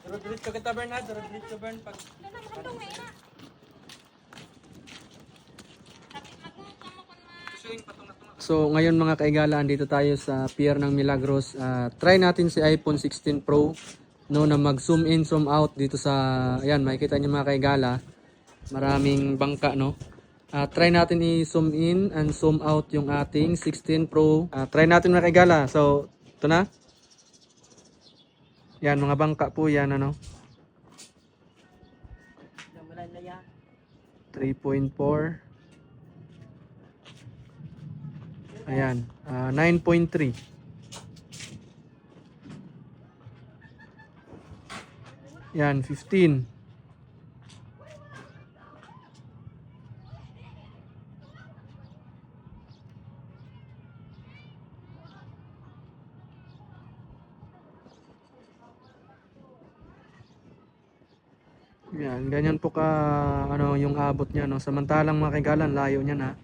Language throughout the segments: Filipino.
Diretso kita Bern ha, diretso Bern pag So ngayon mga kaigala, andito tayo sa Pier ng Milagros. Try natin si iPhone 16 Pro no, na mag zoom in, zoom out dito sa, ayan, makikita niyo mga kaigala, maraming bangka no. Try natin i-zoom in and zoom out yung ating 16 Pro. Try natin mga kaigala. So ito na. Yan, mga bangka po yan ano. 3.4. Ayan, 9.3. Yan, 15. Yan, ganyan po ka ano yung abot niya no. Samantalang mga kaigalan, layo niya na.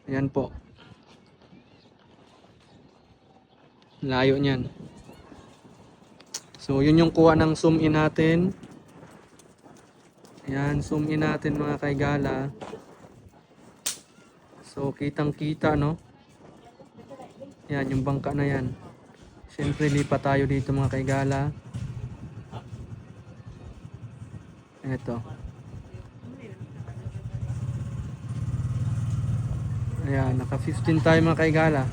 Ayan po. Layo niyan. So, yun yung kuha ng zoom in natin. Ayan, zoom in natin mga kaigala. So, kitang-kita, no? Ayan, yung bangka na yan. Siyempre, lipat tayo dito mga kaigala. Ito. Ayan, naka 15 tayo mga kaigala.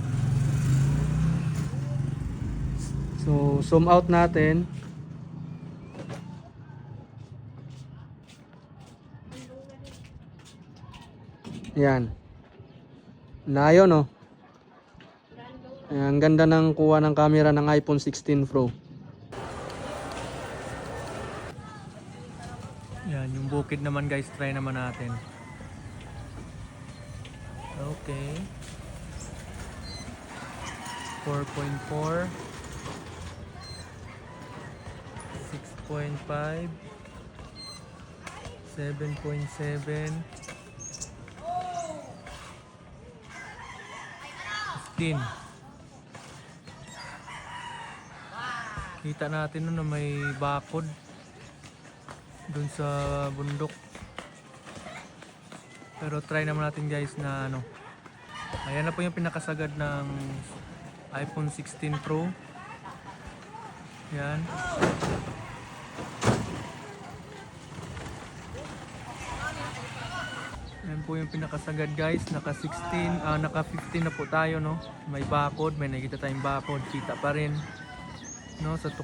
So, zoom out natin. Ayan. Layo no. Ayan, ang ganda ng kuha ng camera ng iPhone 16 Pro. Ayan, yung bukid naman guys, try naman natin. Okay. 4.4. 6.5. 7.7. 15. Kita natin nun na may bakod dun sa bundok. Pero try naman natin guys na ano. Ayan na po yung pinakasagad ng iPhone 16 Pro. Yan. Yan po yung pinakasagad guys. Naka 16, naka 15 na po tayo no. May bakod, may nakita tayong bakod, kita pa rin no sa